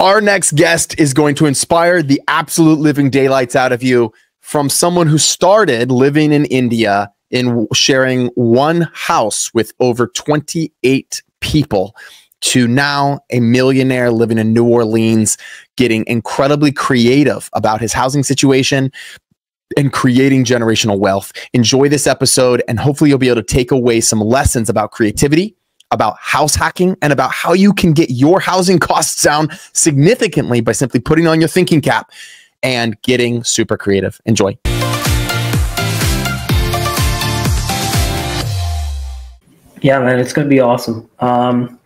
Our next guest is going to inspire the absolute living daylights out of you, from someone who started living in India in sharing one house with over 28 people to now a millionaire living in New Orleans, getting incredibly creative about his housing situation and creating generational wealth. Enjoy this episode, and hopefully you'll be able to take away some lessons about creativity, about house hacking, and about how you can get your housing costs down significantly by simply putting on your thinking cap and getting super creative. Enjoy. Yeah, man, it's going to be awesome.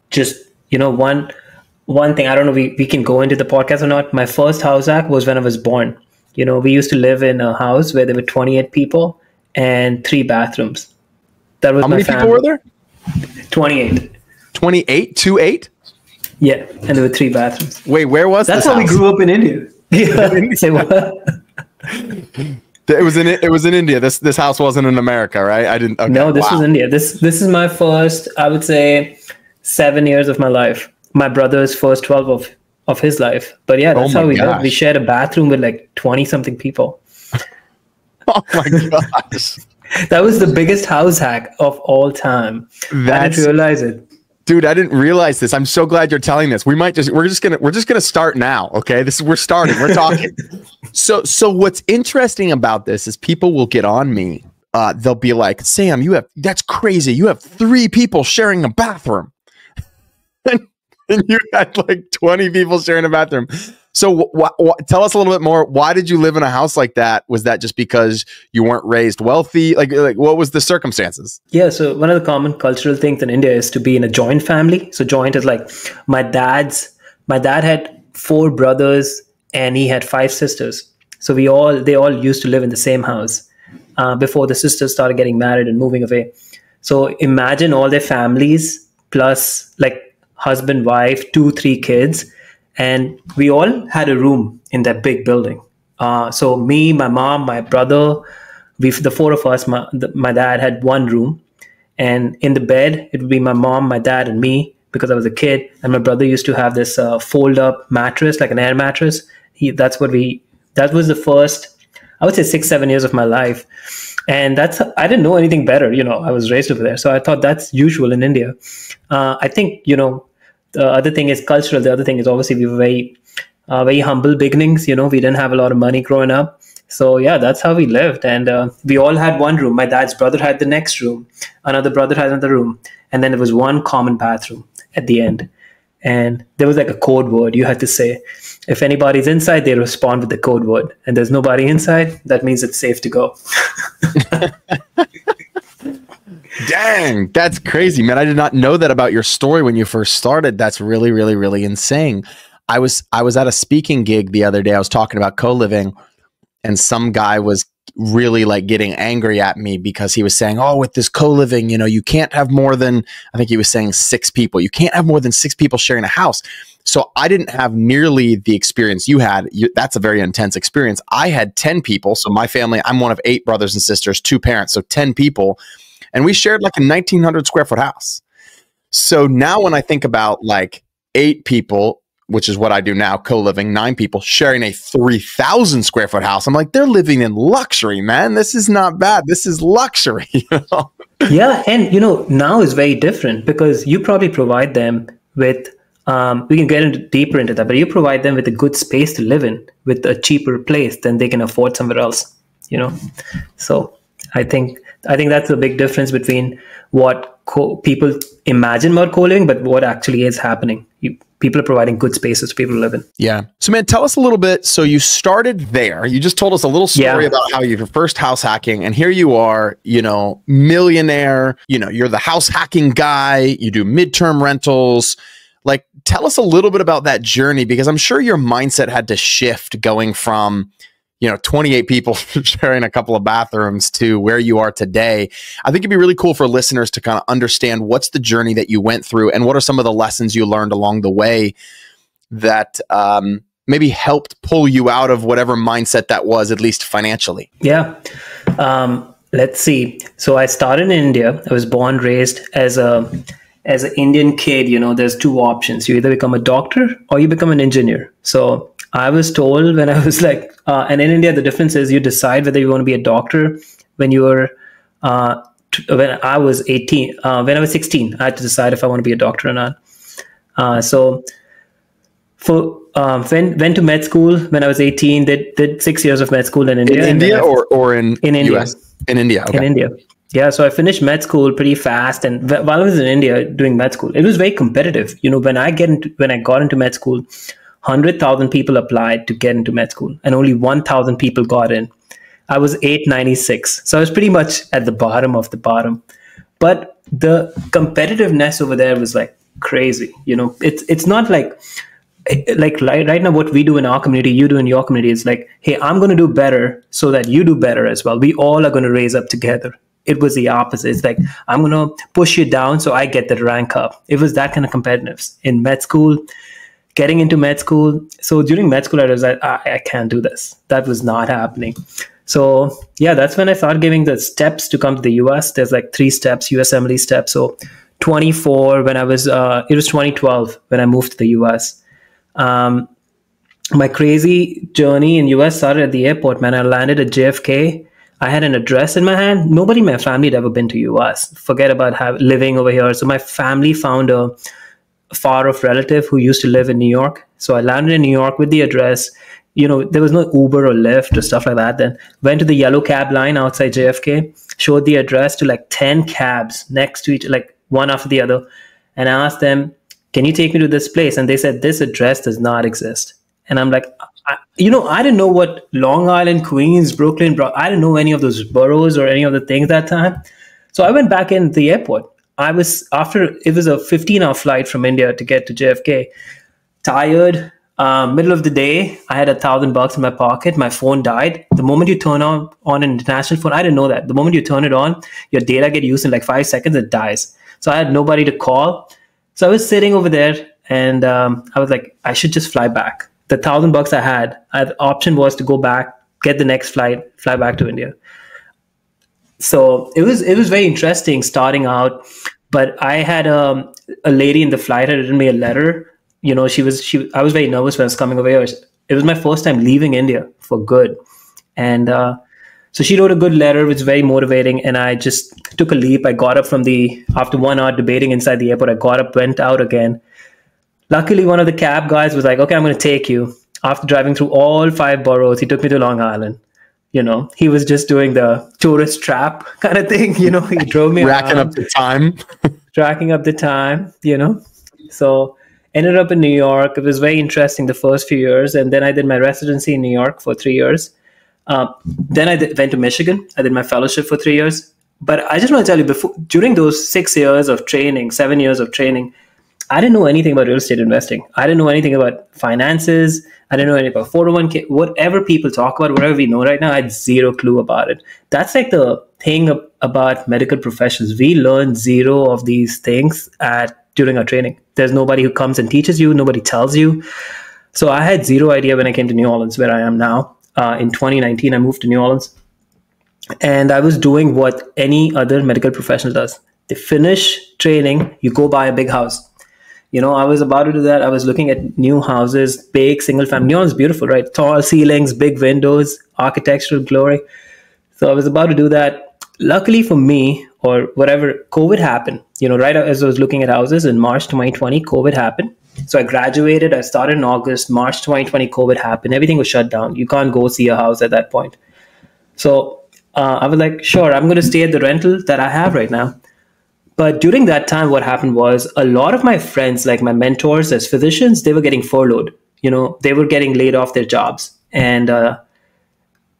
Just, one thing, I don't know, we can go into the podcast or not. My first house hack was when I was born. We used to live in a house where there were 28 people and 3 bathrooms. That was How many people were there? 28. 28? 2-8? Yeah, and there were 3 bathrooms. Wait, where was That's this how house? we grew up in India. Yeah. Say what? It was in India. This house wasn't in America, right? I didn't. Okay. No, this was India. This is my first, I would say, 7 years of my life. My brother's first 12 of his life. But yeah, that's how we lived. We shared a bathroom with like 20 something people. Oh my gosh. That was the biggest house hack of all time. I didn't realize it. Dude, I didn't realize this. I'm so glad you're telling this. We're just gonna start now. Okay. We're starting. We're talking. So what's interesting about this is people will get on me. They'll be like, Sam, that's crazy. You have 3 people sharing a bathroom. and you had like 20 people sharing a bathroom. So tell us a little bit more. Why did you live in a house like that? Was that just because you weren't raised wealthy? Like what was the circumstances? Yeah. So one of the common cultural things in India is to be in a joint family. So joint is like my dad had 4 brothers and he had 5 sisters. So they all used to live in the same house before the sisters started getting married and moving away. So imagine all their families plus like husband, wife, 2-3 kids. And we all had a room in that big building. So me, my mom, my brother, the 4 of us, my dad had one room. And in the bed, it would be my mom, my dad, and me, because I was a kid. And my brother used to have this fold-up mattress, like an air mattress. That was the first, I would say 6-7 years of my life. And I didn't know anything better. I was raised over there. So I thought that's usual in India. I think, the other thing is cultural. The other thing is obviously we were very humble beginnings. We didn't have a lot of money growing up. So yeah, that's how we lived. And we all had one room. My dad's brother had the next room. Another brother had another room. And then there was one common bathroom at the end. And there was like a code word you had to say. If anybody's inside, they respond with the code word. And there's nobody inside, that means it's safe to go. Dang, that's crazy, man. I did not know that about your story when you first started. That's really, really, really insane. I was at a speaking gig the other day. I was talking about co-living, and some guy was really like getting angry at me because he was saying, oh, with this co-living, you can't have more than, I think he was saying 6 people. You can't have more than 6 people sharing a house. So I didn't have nearly the experience you had. That's a very intense experience. I had 10 people. So my family, I'm one of 8 brothers and sisters, 2 parents. So 10 people. And we shared like a 1,900 square foot house. So now when I think about like 8 people, which is what I do now, co-living, 9 people sharing a 3,000 square foot house, I'm like, they're living in luxury, man. This is not bad. This is luxury. Yeah. And, now is very different because you probably provide them with, we can get deeper into that, but you provide them with a good space to live in with a cheaper place than they can afford somewhere else, So I think that's a big difference between what people imagine about co-living, but what actually is happening. People are providing good spaces for people to live in. Yeah. So, man, tell us a little bit. So you started there. You just told us a little story about how your first house hacking, and here you are, millionaire. You're the house hacking guy. You do midterm rentals. Like, tell us a little bit about that journey, because I'm sure your mindset had to shift going from 28 people sharing a couple of bathrooms to where you are today. I think it'd be really cool for listeners to kind of understand what's the journey that you went through and what are some of the lessons you learned along the way that maybe helped pull you out of whatever mindset that was, at least financially. Yeah. Let's see. So I started in India. I was born, raised as as an Indian kid, there's two options. You either become a doctor or you become an engineer. So I was told when I was like, and in India, the difference is you decide whether you want to be a doctor when you were, when I was 18, when I was 16, I had to decide if I want to be a doctor or not. So went to med school when I was 18, did 6 years of med school in India. In India or in India? US? In India, okay. In India. Yeah, so I finished med school pretty fast, and while I was in India doing med school, it was very competitive. When I got into med school, 100,000 people applied to get into med school, and only 1,000 people got in. I was 896, so I was pretty much at the bottom of the bottom. But the competitiveness over there was like crazy. It's not like right now what we do in our community, you do in your community, is like, hey, I'm going to do better so that you do better as well. We all are going to raise up together. It was the opposite. It's like, I'm going to push you down so I get the rank up. It was that kind of competitiveness in med school, getting into med school. So during med school, I was like, I can't do this. That was not happening. So yeah, that's when I started giving the steps to come to the US. There's like 3 steps, USMLE steps. So 24 when I was, it was 2012 when I moved to the US. My crazy journey in US started at the airport, man. I landed at JFK. I had an address in my hand. Nobody in my family had ever been to US. Forget about living over here. So my family found a far-off relative who used to live in New York. So I landed in New York with the address. There was no Uber or Lyft or stuff like that. Then went to the yellow cab line outside JFK, showed the address to like 10 cabs next to each, like one after the other, and I asked them, can you take me to this place? And they said, this address does not exist. And I'm like, I didn't know what Long Island, Queens, Brooklyn, I didn't know any of those boroughs or any of the things that time. So I went back in the airport. It was a 15-hour flight from India to get to JFK. Tired, middle of the day, I had $1,000 in my pocket. My phone died. The moment you turn on an international phone, I didn't know that. The moment you turn it on, your data get used in like 5 seconds, it dies. So I had nobody to call. So I was sitting over there and I was like, I should just fly back. The $1,000 I had, the option was to go back, get the next flight, fly back to India. So it was very interesting starting out. But I had a lady in the flight had written me a letter. I was very nervous when I was coming over here. It was my first time leaving India for good. And so she wrote a good letter, which was very motivating. And I just took a leap. I got up after 1 hour debating inside the airport, I got up, went out again. Luckily, one of the cab guys was like, okay, I'm going to take you. After driving through all 5 boroughs, he took me to Long Island. He was just doing the tourist trap kind of thing. He drove me racking around, up the time. tracking up the time, So ended up in New York. It was very interesting the first few years. And then I did my residency in New York for 3 years. Then I went to Michigan. I did my fellowship for 3 years. But I just want to tell you, during those 6 years of training, 7 years of training, I didn't know anything about real estate investing. I didn't know anything about finances. I didn't know anything about 401k. Whatever people talk about, whatever we know right now, I had zero clue about it. That's like the thing about medical professionals. We learn zero of these things during our training. There's nobody who comes and teaches you. Nobody tells you. So I had zero idea when I came to New Orleans, where I am now. In 2019, I moved to New Orleans. And I was doing what any other medical professional does. They finish training, you go buy a big house. I was about to do that. I was looking at new houses, big single family. New Orleans is beautiful, right? Tall ceilings, big windows, architectural glory. So I was about to do that. Luckily for me, or whatever, COVID happened. Right as I was looking at houses in March 2020, COVID happened. So I graduated. I started in August. March 2020, COVID happened. Everything was shut down. You can't go see a house at that point. So I was like, sure, I'm going to stay at the rental that I have right now. But during that time, what happened was a lot of my friends, like my mentors as physicians, they were getting furloughed. They were getting laid off their jobs. And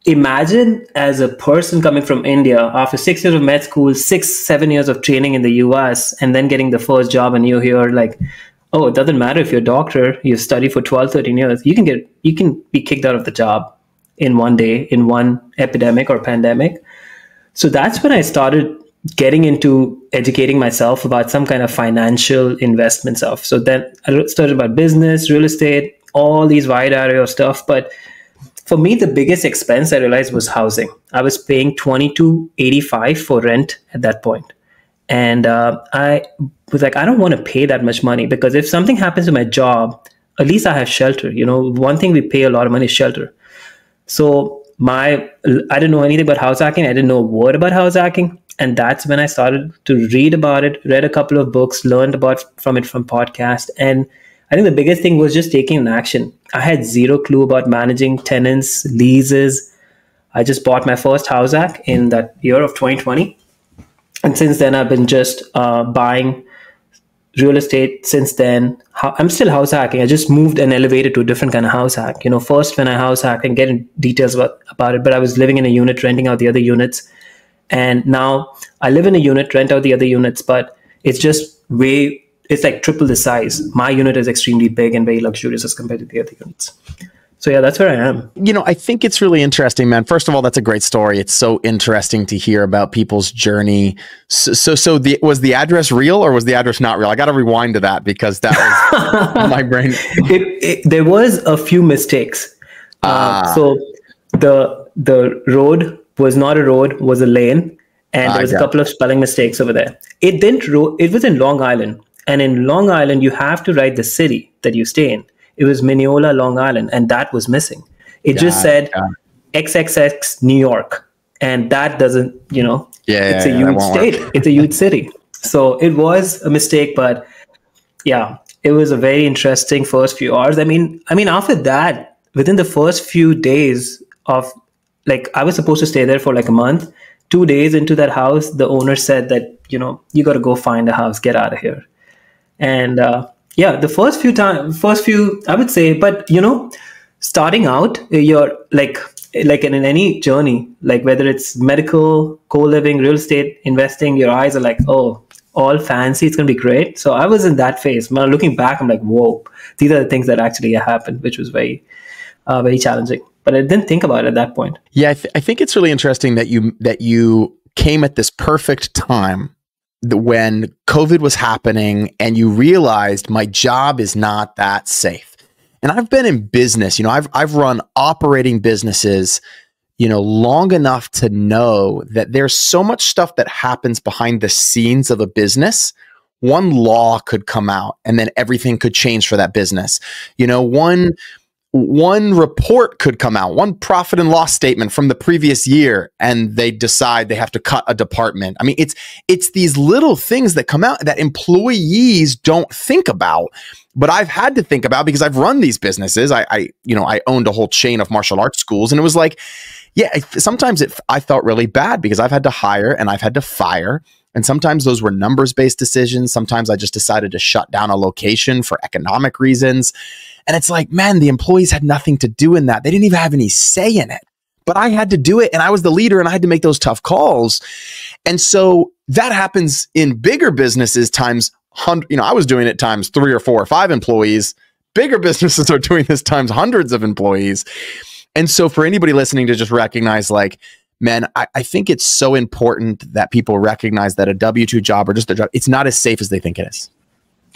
imagine as a person coming from India after 6 years of med school, 6-7 years of training in the US, and then getting the first job, and you're here like, oh, it doesn't matter if you're a doctor, you study for 12, 13 years, you can be kicked out of the job in one day, in one epidemic or pandemic. So that's when I started getting into educating myself about some kind of financial investment stuff. So then I started about business, real estate, all these wide area of stuff. But for me, the biggest expense I realized was housing. I was paying $22.85 for rent at that point. And I was like, I don't want to pay that much money, because if something happens to my job, at least I have shelter. One thing we pay a lot of money is shelter. So I didn't know anything about house hacking. I didn't know a word about house hacking. And that's when I started to read about it, read a couple of books, learned from podcasts. And I think the biggest thing was just taking an action. I had zero clue about managing tenants, leases. I just bought my first house hack in that year of 2020. And since then, I've been just buying real estate since then. I'm still house hacking. I just moved and elevated to a different kind of house hack. First when I house hack and get in details about it, but I was living in a unit, renting out the other units. And now I live in a unit, rent out the other units, but it's like triple the size. My unit is extremely big and very luxurious as compared to the other units. So yeah, that's where I am. I think it's really interesting, man. First of all, that's a great story. It's so interesting to hear about people's journey. Was the address real or was the address not real? I got to rewind to that because that was my brain. There was a few mistakes. So the road was not a road, was a lane. And there was a couple of spelling mistakes over there. It was in Long Island. And in Long Island, you have to write the city that you stay in. It was Mineola, Long Island, and that was missing. It just said XXX New York, and that doesn't, it's a huge state. It's a huge city. So it was a mistake, but yeah, it was a very interesting first few hours. I mean, after that, within the first few days of, I was supposed to stay there for a month. 2 days into that house, the owner said that, you got to go find a house, get out of here. And the first few, I would say, but starting out, you're like in any journey, whether it's medical, co-living, real estate, investing, your eyes are like, oh, all fancy, it's going to be great. So I was in that phase. Now looking back, I'm like, whoa, these are the things that actually happened, which was very, very challenging. But I didn't think about it at that point. Yeah, I think it's really interesting that you came at this perfect time when COVID was happening and you realized my job is not that safe. And I've been in business, I've run operating businesses, long enough to know that there's so much stuff that happens behind the scenes of a business. One law could come out and then everything could change for that business. One report could come out, one profit and loss statement from the previous year, and they decide they have to cut a department. I mean, it's these little things that come out that employees don't think about, but I've had to think about because I've run these businesses. I owned a whole chain of martial arts schools, and it was like, yeah, sometimes I felt really bad because I've had to hire and I've had to fire. And sometimes those were numbers-based decisions. Sometimes I just decided to shut down a location for economic reasons. And it's like, man, the employees had nothing to do in that. They didn't even have any say in it. But I had to do it, and I was the leader, and I had to make those tough calls. And so that happens in bigger businesses times 100. I was doing it times 3 or 4 or 5 employees. Bigger businesses are doing this times hundreds of employees. And so for anybody listening to just recognize, man, I think it's so important that people recognize that a W-2 job or just a job, it's not as safe as they think it is.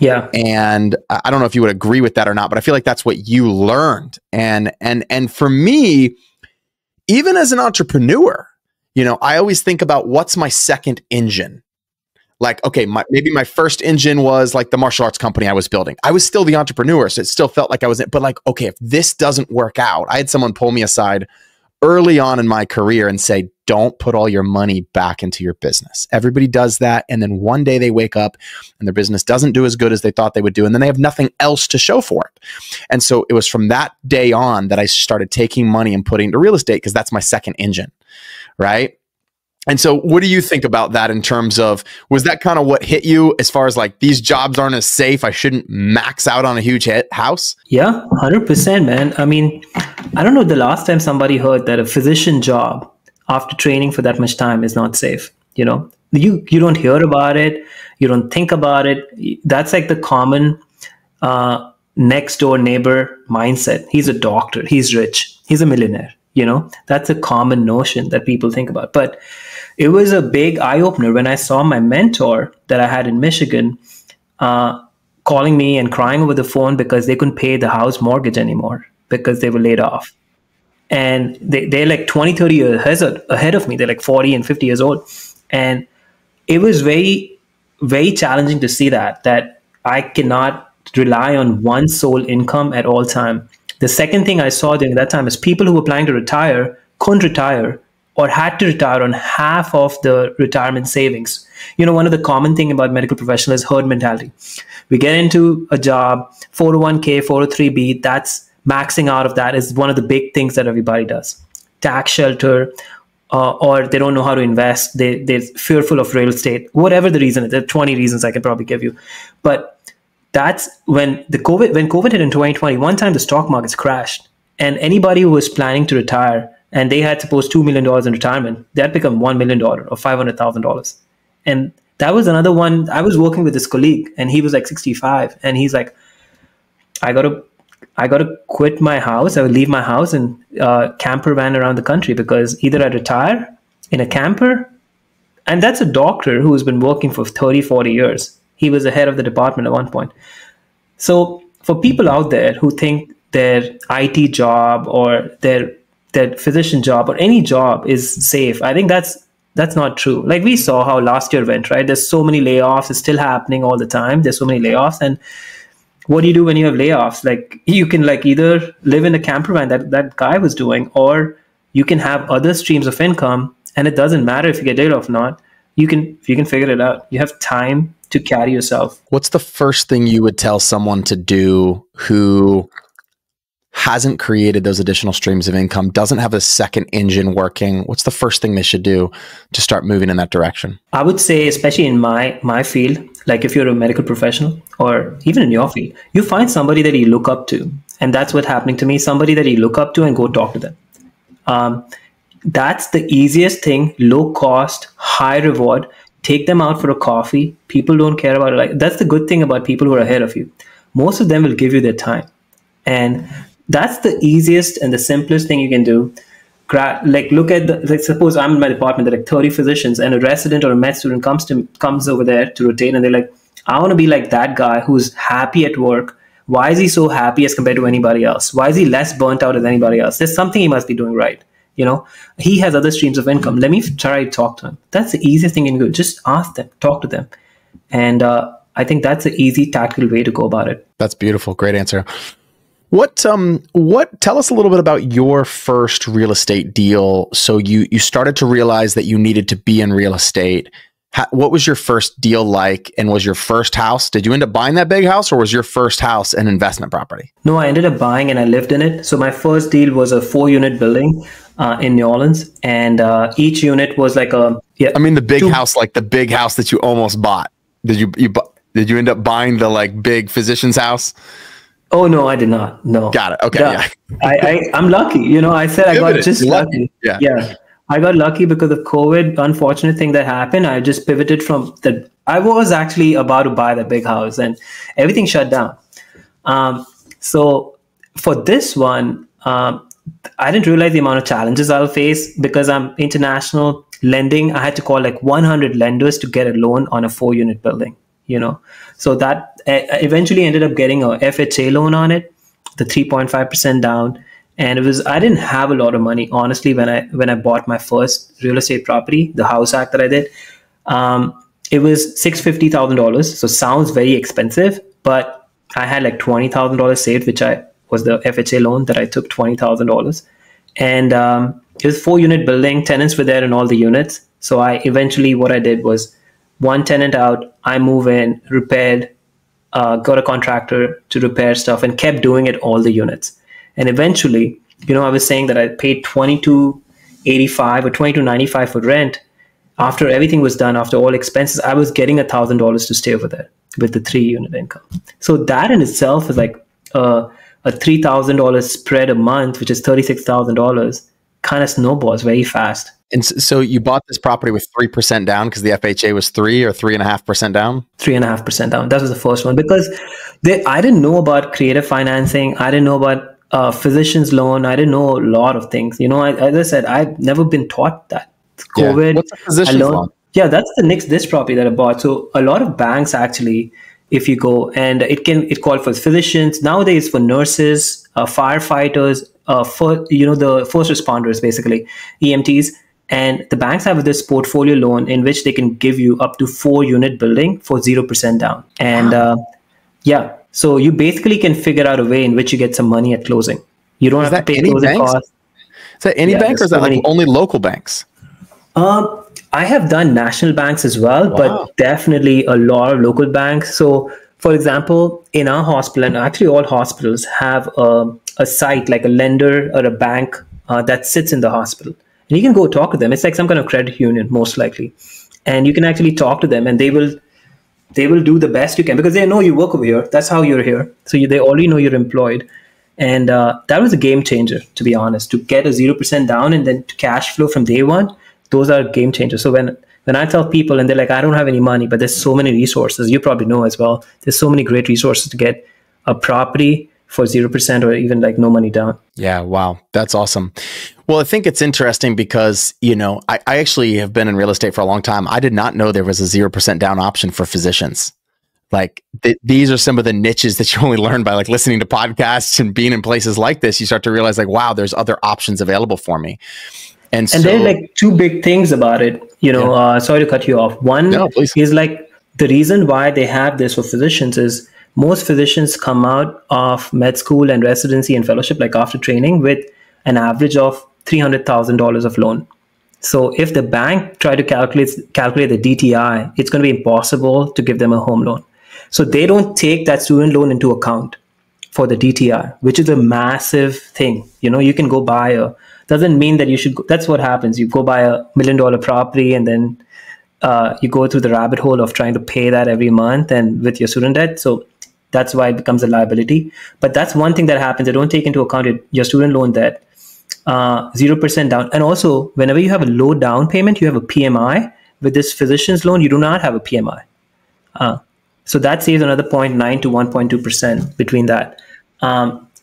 Yeah. And I don't know if you would agree with that or not, but I feel like that's what you learned. And for me, even as an entrepreneur, I always think about what's my second engine. Okay, maybe my first engine was the martial arts company I was building. I was still the entrepreneur, so it still felt like I was, but okay, if this doesn't work out, I had someone pull me aside early on in my career and say, don't put all your money back into your business. Everybody does that. And then one day they wake up and their business doesn't do as good as they thought they would do. And then they have nothing else to show for it. And so it was from that day on that I started taking money and putting into real estate because that's my second engine. Right. And so what do you think about that in terms of, was that kind of what hit you as far as these jobs aren't as safe? I shouldn't max out on a huge house? Yeah, 100%, man. I mean, I don't know the last time somebody heard that a physician job after training for that much time is not safe. You don't hear about it. You don't think about it. That's the common next door neighbor mindset. He's a doctor. He's rich. He's a millionaire. That's a common notion that people think about. But it was a big eye opener when I saw my mentor that I had in Michigan calling me and crying over the phone because they couldn't pay the house mortgage anymore because they were laid off. And they're 20, 30 years ahead of me. They're 40 and 50 years old. And it was very very challenging to see that I cannot rely on one sole income at all time. The second thing I saw during that time is people who were planning to retire couldn't retire or had to retire on half of the retirement savings. One of the common thing about medical professionals is herd mentality. We get into a job, 401k, 403b, that's maxing out of that is one of the big things that everybody does. Tax shelter, or they don't know how to invest. They're fearful of real estate, whatever the reason. There are 20 reasons I could probably give you. But that's when COVID hit in 2020, one time the stock markets crashed. And anybody who was planning to retire and they had suppose $2 million in retirement, that become $1 million or $500,000. And that was another one. I was working with this colleague and he was like 65 and he's like, I got to quit my house. I would leave my house and camper van around the country because either I retire in a camper, and that's a doctor who's been working for 30, 40 years. He was the head of the department at one point. So for people out there who think their IT job or their physician job or any job is safe, I think that's not true. Like we saw how last year went, right? There's so many layoffs. It's still happening all the time. There's so many layoffs. And what do you do when you have layoffs? Like you can like either live in a camper van that guy was doing, or you can have other streams of income. And it doesn't matter if you get laid off or not. You can figure it out. You have time to carry yourself. What's the first thing you would tell someone to do who hasn't created those additional streams of income, doesn't have a second engine working? What's the first thing they should do to start moving in that direction? I would say, especially in my field, like if you're a medical professional or even in your field, you find somebody that you look up to. And that's what's happening to me, somebody that you look up to and go talk to them. That's the easiest thing, low cost, high reward. Take them out for a coffee. People don't care about it. Like that's the good thing about people who are ahead of you. Most of them will give you their time. And that's the easiest and the simplest thing you can do. Like look at like suppose I'm in my department, there are like 30 physicians and a resident or a med student comes over there to rotate and they're like, I want to be like that guy who's happy at work. Why is he so happy as compared to anybody else? Why is he less burnt out than anybody else? There's something he must be doing right. He has other streams of income. Let me try to talk to him. That's the easiest thing you can do. Just ask them, talk to them. And I think that's an easy tactical way to go about it. That's beautiful. Great answer. What tell us a little bit about your first real estate deal. So you started to realize that you needed to be in real estate. What was your first deal like? And was your first house, did you end up buying that big house or was your first house an investment property? No, I ended up buying and I lived in it. So my first deal was a 4-unit building in New Orleans. And each unit was like I mean, the big house, like the big house that you almost bought. Did you end up buying the like big physician's house? Oh, no, I did not. No. Got it. Okay. Yeah. I'm lucky. I said I got just lucky. Yeah. I got lucky because of COVID. Unfortunate thing that happened. I just pivoted from that. I was actually about to buy that big house and everything shut down. So for this one, I didn't realize the amount of challenges I'll face because I'm international lending. I had to call like 100 lenders to get a loan on a 4-unit building, So that eventually ended up getting a FHA loan on it, the 3.5% down. And I didn't have a lot of money, honestly, when I bought my first real estate property, the house act that I did. It was $650,000. So sounds very expensive, but I had like $20,000 saved, which was the FHA loan that I took $20,000. And it was 4-unit building. Tenants were there in all the units. So what I did was one tenant out, I move in, repaired, got a contractor to repair stuff and kept doing it all the units. And eventually, I was saying that I paid $22.85 or $22.95 for rent. After everything was done, after all expenses, I was getting $1,000 to stay over there with the 3-unit income. So that in itself is like a $3,000 spread a month, which is $36,000, kind of snowballs very fast. And so you bought this property with 3% down because the FHA was 3 or 3.5% down? 3.5% down. That was the first one because I didn't know about creative financing. I didn't know about physician's loan. I didn't know a lot of things. As I said, I've never been taught that. COVID. Yeah. What's a physician's loan? Yeah, that's this property that I bought. So a lot of banks actually, if you go, and it called for physicians, nowadays for nurses, firefighters, for the first responders, basically EMTs. And the banks have this portfolio loan in which they can give you up to 4-unit building for 0% down. And yeah, so you basically can figure out a way in which you get some money at closing. You don't have to pay closing costs. Is that any bank, or is that like only local banks? I have done national banks as well, but definitely a lot of local banks. So, for example, in our hospital, and actually all hospitals have a site like a lender or a bank that sits in the hospital. And you can go talk to them. It's like some kind of credit union, most likely. And you can actually talk to them, and they will do the best you can, because they know you work over here. That's how you're here. So they already know you're employed. And that was a game changer, to be honest, to get a 0% down and then cash flow from day one. Those are game changers. So when I tell people and they're like, I don't have any money, but there's so many resources, you probably know as well, there's so many great resources to get a property for 0% or even like no money down. Yeah. Wow. That's awesome. Well, I think it's interesting because, I actually have been in real estate for a long time. I did not know there was a 0% down option for physicians. Like these are some of the niches that you only learn by like listening to podcasts and being in places like this. You start to realize like, wow, there's other options available for me. And so, there are like two big things about it, sorry to cut you off. One is like the reason why they have this for physicians is most physicians come out of med school and residency and fellowship, like after training, with an average of $300,000 of loan. So if the bank try to calculate the DTI, it's going to be impossible to give them a home loan. So they don't take that student loan into account for the DTI, which is a massive thing. You can go buy doesn't mean that you should go, that's what happens. You go buy $1 million property and then you go through the rabbit hole of trying to pay that every month and with your student debt. So that's why it becomes a liability. But that's one thing that happens. They don't take into account your student loan debt, 0% down. And also, whenever you have a low down payment, you have a PMI. With this physician's loan, you do not have a PMI. So that saves another 0.9 to 1.2% between that.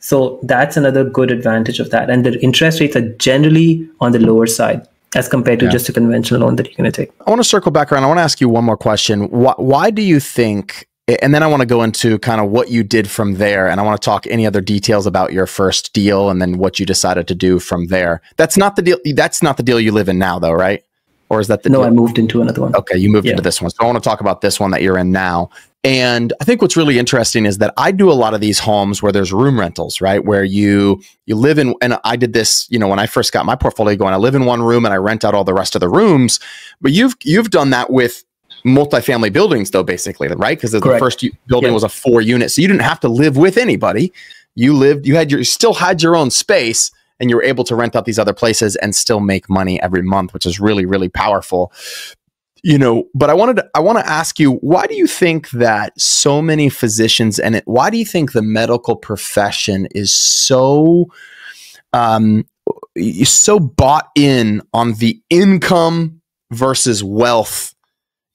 So that's another good advantage of that. And the interest rates are generally on the lower side as compared to just a conventional loan that you're going to take. I want to circle back around. I want to ask you one more question. Why do you think, and then I want to go into kind of what you did from there. And I want to talk any other details about your first deal and then what you decided to do from there. That's not the deal. That's not the deal you live in now though, right? Or is that the deal? I moved into another one. Okay, you moved into this one. So I want to talk about this one that you're in now. And I think what's really interesting is that I do a lot of these homes where there's room rentals, right? Where you live in, and I did this, when I first got my portfolio going, I live in one room and I rent out all the rest of the rooms. But you've done that with multifamily buildings though, basically, right? Because the first building was a 4-unit. So you didn't have to live with anybody. You still had your own space, and you were able to rent out these other places and still make money every month, which is really, really powerful. But I want to ask you, why do you think that so many physicians, and why do you think the medical profession is so bought in on the income versus wealth,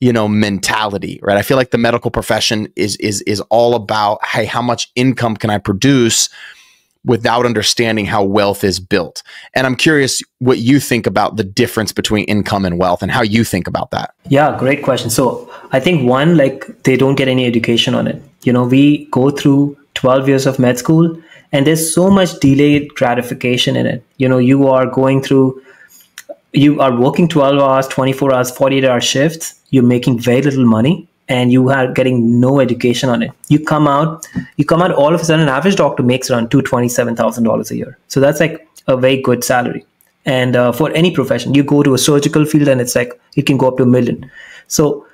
mentality, right? I feel like the medical profession is all about, hey, how much income can I produce, without understanding how wealth is built. And I'm curious what you think about the difference between income and wealth and how you think about that. Yeah, great question. So I think one, like they don't get any education on it. We go through 12 years of med school and there's so much delayed gratification in it. You are working 12 hours, 24 hours, 48-hour shifts. You're making very little money. And you are getting no education on it. You come out all of a sudden, an average doctor makes around $227,000 a year. So that's like a very good salary. And for any profession, you go to a surgical field and it's like, it can go up to $1 million. So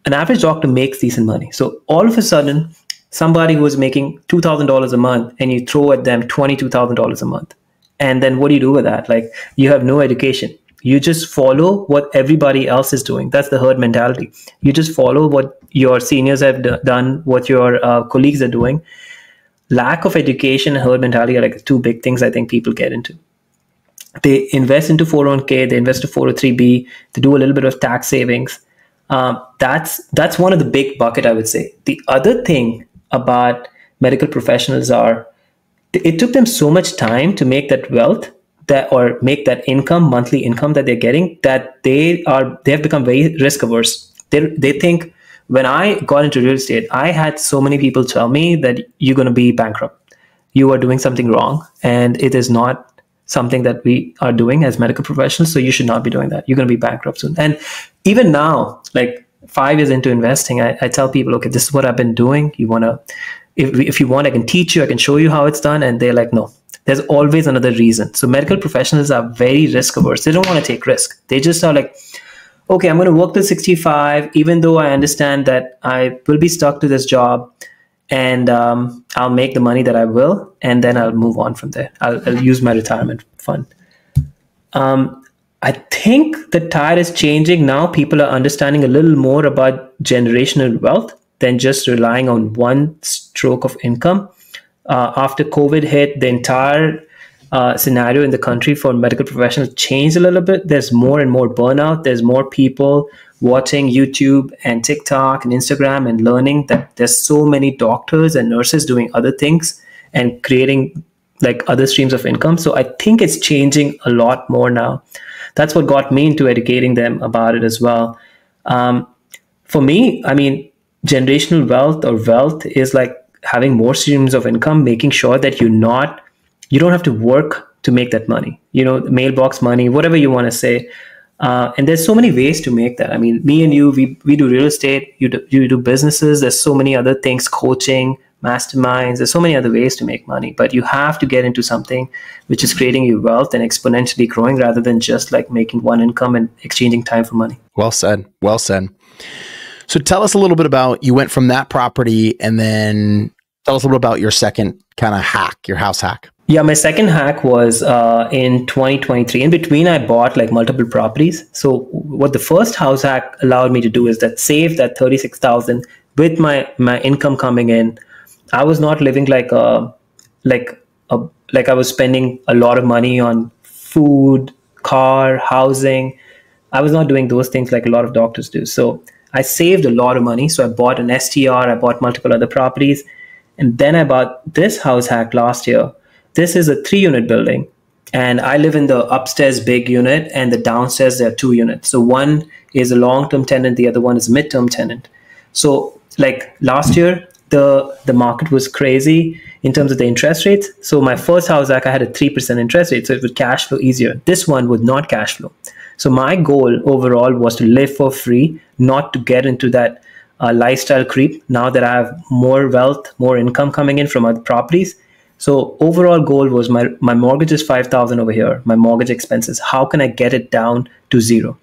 an average doctor makes decent money. So all of a sudden, somebody who is making $2,000 a month and you throw at them $22,000 a month. And then what do you do with that? Like you have no education. You just follow what everybody else is doing. That's the herd mentality. You just follow what your seniors have done, what your colleagues are doing. Lack of education and herd mentality are like the two big things I think people get into. They invest into 401k, they invest to 403b, they do a little bit of tax savings. That's one of the big bucket, I would say. The other thing about medical professionals are, it took them so much time to make that wealth, or make that income, monthly income that they're getting, that they have become very risk averse. They think, when I got into real estate, I had so many people tell me that you're going to be bankrupt. You are doing something wrong, and it is not something that we are doing as medical professionals. So you should not be doing that. You're going to be bankrupt soon. And even now, like 5 years into investing, I tell people, okay, this is what I've been doing. You want to, if you want, I can teach you, I can show you how it's done. And they're like, no, there's always another reason. So medical professionals are very risk averse. They don't want to take risk. They just are like, okay, I'm going to work till 65, even though I understand that I will be stuck to this job, and I'll make the money that I will, and then I'll move on from there. I'll use my retirement fund. I think the tide is changing now. People are understanding a little more about generational wealth than just relying on one stroke of income. After COVID hit, the entire scenario in the country for medical professionals changed a little bit. There's more and more burnout. There's more people watching YouTube and TikTok and Instagram and learning that there's so many doctors and nurses doing other things and creating like other streams of income. So I think it's changing a lot more now. That's what got me into educating them about it as well. For me, I mean, generational wealth or wealth is like having more streams of income, making sure that you don't have to work to make that money, mailbox money, whatever you want to say. And there's so many ways to make that. I mean, me and you, we do real estate, you do businesses. There's so many other things, coaching, masterminds. There's so many other ways to make money, but you have to get into something which is creating you wealth and exponentially growing rather than just like making one income and exchanging time for money. Well said. Well said. So tell us a little bit about, you went from that property, and then tell us a little bit about your second kind of hack, your house hack. Yeah, my second hack was in 2023. In between, I bought like multiple properties. So what the first house hack allowed me to do is that save that 36,000 with my income coming in. I was not living like I was spending a lot of money on food, car, housing. I was not doing those things like a lot of doctors do. So I saved a lot of money. So I bought an STR, I bought multiple other properties. And then I bought this house hack last year. This is a 3-unit building, and I live in the upstairs big unit, and the downstairs there are 2 units. So one is a long-term tenant, the other one is a mid-term tenant. So like last year, the market was crazy in terms of the interest rates. So my first house hack, I had a 3% interest rate, so it would cash flow easier. This one would not cash flow. So my goal overall was to live for free, not to get into that lifestyle creep now that I have more wealth, more income coming in from other properties. So overall goal was my mortgage is 5,000 over here, my mortgage expenses. How can I get it down to 0?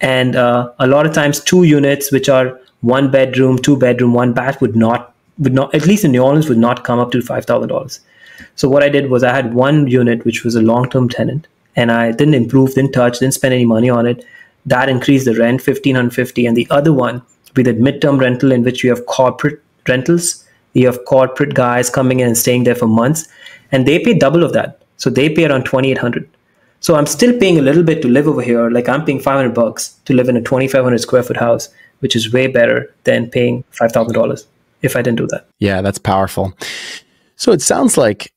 And a lot of times 2 units, which are 1 bedroom, 2 bedroom, 1 bath would not, at least in New Orleans, would not come up to $5,000. So what I did was I had 1 unit, which was a long-term tenant, and I didn't improve, didn't touch, didn't spend any money on it. That increased the rent $1,550. And the other one with a midterm rental in which you have corporate rentals. You have corporate guys coming in and staying there for months, and they pay double of that. So they pay around $2,800. So I'm still paying a little bit to live over here. Like I'm paying $500 to live in a 2,500 square foot house, which is way better than paying $5,000 if I didn't do that. Yeah, that's powerful. So it sounds like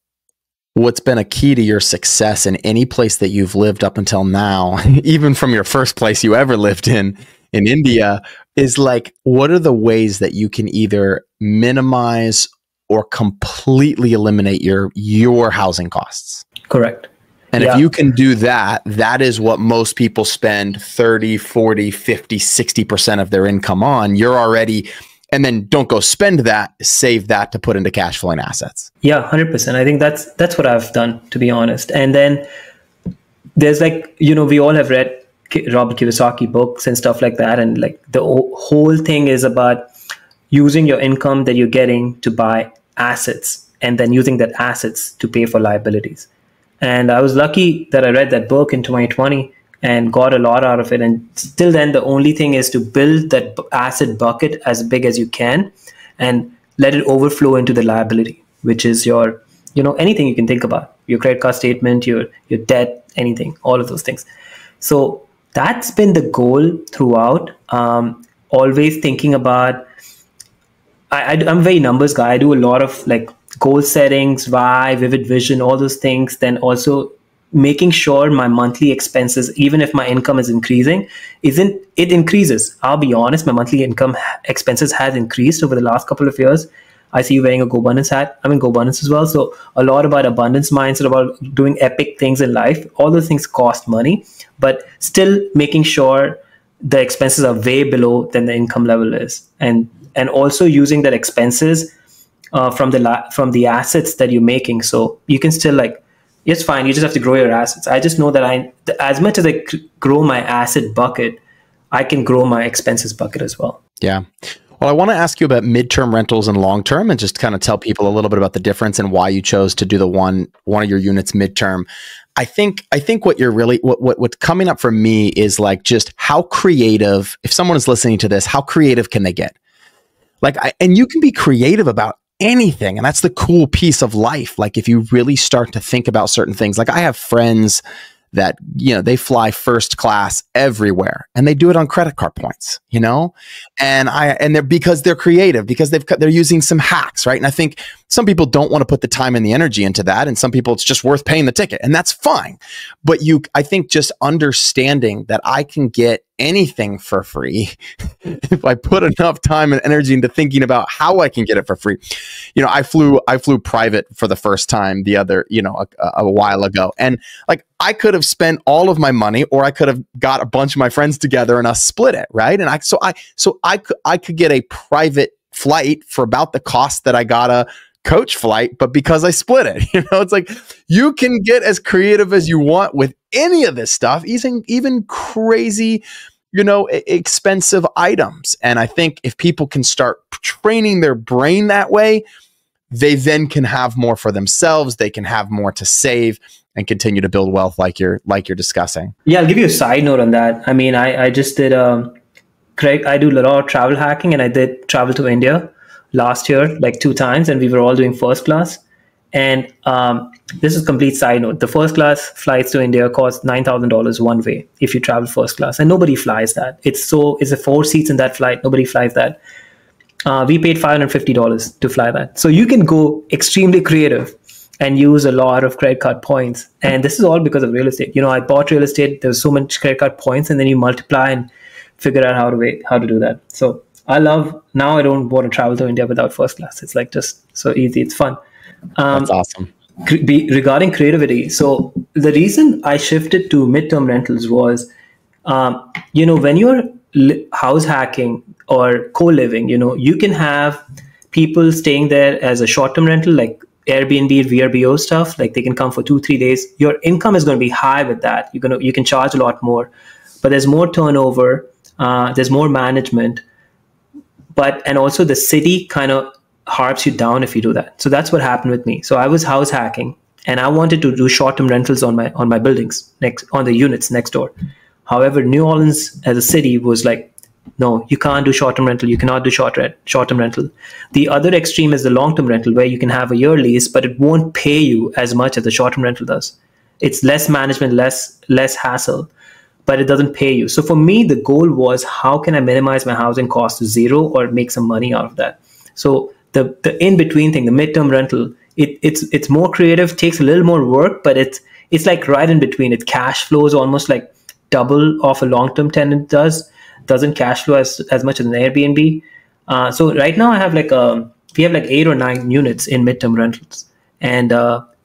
what's been a key to your success in any place that you've lived up until now, even from your first place you ever lived in India, is like, what are the ways that you can either minimize or completely eliminate your housing costs? Correct. And if you can do that, that is what most people spend 30, 40, 50, 60% of their income on. You're already, and then don't go spend that, save that to put into cash flowing assets. Yeah, 100%. I think that's what I've done, to be honest. And then there's like, we all have read Robert Kiyosaki books and stuff like that. And like the whole thing is about using your income that you're getting to buy assets and then using that assets to pay for liabilities. And I was lucky that I read that book in 2020 and got a lot out of it. And still then the only thing is to build that asset bucket as big as you can and let it overflow into the liability, which is your, anything you can think about, your credit card statement, your debt, anything, all of those things. So that's been the goal throughout. Always thinking about, I'm a very numbers guy. I do a lot of like goal settings, why, vivid vision, all those things. Then also making sure my monthly expenses, even if my income is increasing, it increases. I'll be honest, my monthly income expenses has increased over the last couple of years. I see you wearing a GoBundance hat. I'm in GoBundance as well. So a lot about abundance mindset, about doing epic things in life. All those things cost money, but still making sure the expenses are way below than the income level is, and also using that expenses from the assets that you're making. So you can still like, it's fine. You just have to grow your assets. I just know that as much as I grow my asset bucket, I can grow my expenses bucket as well. Yeah. Well, I want to ask you about midterm rentals and long term, and just kind of tell people a little bit about the difference and why you chose to do the one of your units midterm. I think what you're really what's coming up for me is like just how creative. If someone is listening to this, how creative can they get? Like, and you can be creative about anything, and that's the cool piece of life. Like, if you really start to think about certain things, like I have friends that, you know, they fly first class everywhere and they do it on credit card points, you know, and they're, because they're creative, because they're using some hacks, right? And I think some people don't want to put the time and the energy into that, and some people it's just worth paying the ticket, and that's fine. But I think just understanding that I can get anything for free if I put enough time and energy into thinking about how I can get it for free. You know, I flew private for the first time a while ago, and like I could have spent all of my money, or I could have got a bunch of my friends together and us split it, right? And I could get a private flight for about the cost that I got a coach flight, but because I split it, you know, it's like you can get as creative as you want with any of this stuff, even crazy, you know, expensive items. And I think if people can start training their brain that way, they then can have more for themselves. They can have more to save and continue to build wealth, like you're discussing. Yeah, I'll give you a side note on that. I mean, I just did I do a lot of travel hacking, and I did travel to India last year, like 2 times, and we were all doing first class. And this is a complete side note. The first class flights to India cost $9,000 one way if you travel first class, and nobody flies that. It's a 4 seats in that flight. Nobody flies that. We paid $550 to fly that. So you can go extremely creative and use a lot of credit card points. And this is all because of real estate. You know, I bought real estate. There's so much credit card points, and then you multiply and figure out how to do that. So now I don't want to travel to India without first class. It's like just so easy. It's fun. That's awesome. Regarding creativity, so the reason I shifted to midterm rentals was, when you're house hacking or co-living, you know, you can have people staying there as a short-term rental, like Airbnb, VRBO stuff. Like they can come for 2-3 days. Your income is going to be high with that. You can charge a lot more, but there's more turnover. There's more management, and also the city kind of harps you down if you do that. So that's what happened with me. So I was house hacking, and I wanted to do short-term rentals on my buildings on the units next door. However, New Orleans as a city was like, no, you can't do short-term rental. You cannot do short-term rental. The other extreme is the long-term rental, where you can have a year lease, but it won't pay you as much as the short-term rental does. It's less management, less hassle, but it doesn't pay you. So for me, the goal was, how can I minimize my housing cost to zero or make some money out of that? So the in-between thing, the midterm rental, it's more creative, takes a little more work, but it's like right in between. It cash flows almost like double of a long-term tenant doesn't cash flow as much as an Airbnb. So right now we have like 8 or 9 units in midterm rentals, and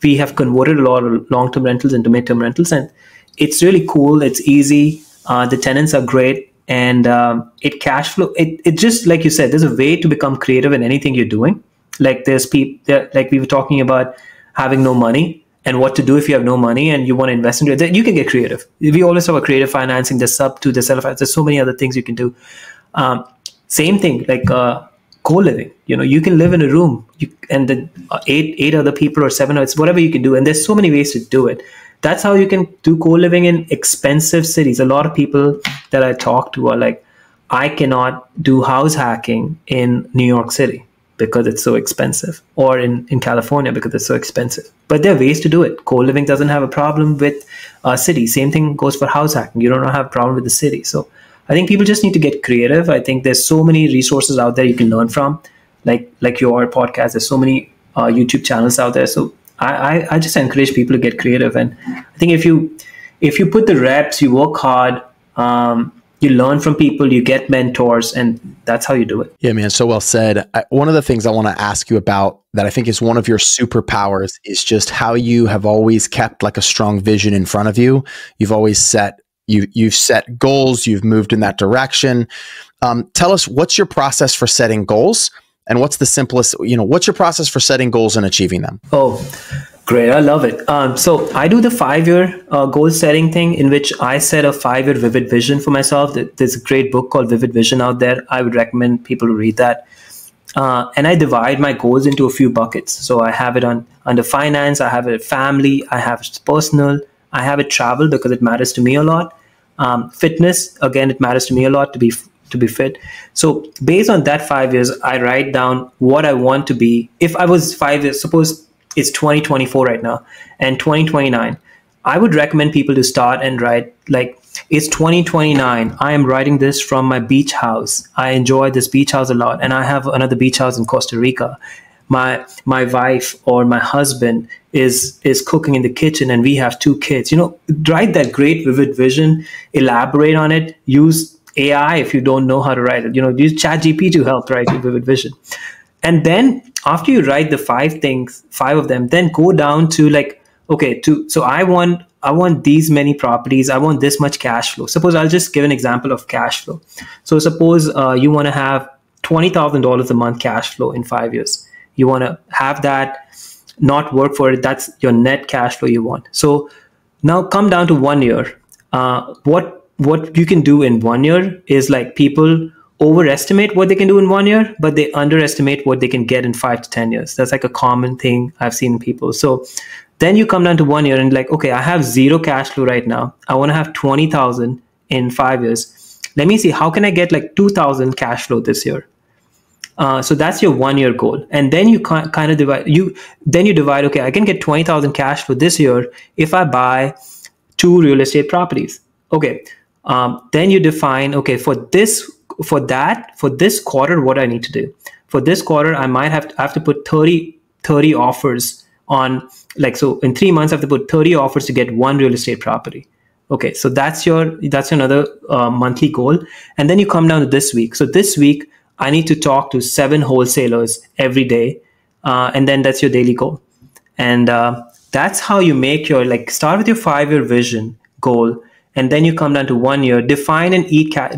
we have converted a lot of long-term rentals into midterm rentals, and it's really cool. It's easy. The tenants are great, and it cash flow. It just, like you said, there's a way to become creative in anything you're doing. Like there's people, like we were talking about having no money and what to do if you have no money and you want to invest in it. You can get creative. We always have a creative financing, the sub to the seller. There's so many other things you can do. Same thing, like co-living. You know, you can live in a room, and the eight other people or 7, or it's whatever you can do. And there's so many ways to do it. That's how you can do co-living in expensive cities. A lot of people that I talk to are like, I cannot do house hacking in New York City because it's so expensive, or in California because it's so expensive. But there are ways to do it. Co-living doesn't have a problem with city. Same thing goes for house hacking. You don't have a problem with the city. So I think people just need to get creative. I think there's so many resources out there you can learn from, like your podcast. There's so many YouTube channels out there. So I just encourage people to get creative. And I think if you put the reps, you work hard, You learn from people, you get mentors, and that's how you do it. Yeah, man. So well said. One of the things I want to ask you about that I think is one of your superpowers is just how you have always kept like a strong vision in front of you. You've always you've set goals, you've moved in that direction. Tell us, what's your process for setting goals, and what's the simplest, what's your process for setting goals and achieving them? Oh, great. I love it. So I do the 5-year goal setting thing, in which I set a 5-year vivid vision for myself. There's a great book called Vivid Vision out there. I would recommend people to read that. And I divide my goals into a few buckets. So I have it under finance, I have it family, I have it personal, I have it travel because it matters to me a lot. Fitness, again, it matters to me a lot to be fit. So based on that 5 years, I write down what I want to be. If I was 5 years, suppose it's 2024 right now and 2029, I would recommend people to start and write like, it's 2029. I am writing this from my beach house. I enjoy this beach house a lot, and I have another beach house in Costa Rica. My wife or my husband is cooking in the kitchen, and we have 2 kids. Write that great vivid vision, elaborate on it, use AI if you don't know how to write it. Use ChatGPT to help write your vivid vision. And then after you write the 5 of them, then go down to like, okay, so I want these many properties. I want this much cash flow. Suppose I'll just give an example of cash flow. So suppose you want to have $20,000 a month cash flow in 5 years. You want to have that, not work for it. That's your net cash flow you want. So now come down to 1 year. What you can do in 1 year is like people overestimate what they can do in 1 year, but they underestimate what they can get in 5 to 10 years. That's like a common thing I've seen in people. So then you come down to 1 year and like, okay, I have 0 cash flow right now. I want to have 20,000 in 5 years. Let me see, how can I get like 2,000 cash flow this year? So that's your 1 year goal. And then you kind of divide, okay, I can get 20,000 cash flow this year if I buy 2 real estate properties. Okay. Then you define, okay, for this quarter, what I need to do. For this quarter, I might have to put 30 offers on, like, so in 3 months, I have to put 30 offers to get 1 real estate property. Okay, so that's another monthly goal. And then you come down to this week. So this week, I need to talk to 7 wholesalers every day. And then that's your daily goal. And that's how you make your, like, start with your 5-year vision goal. And then you come down to 1 year, define an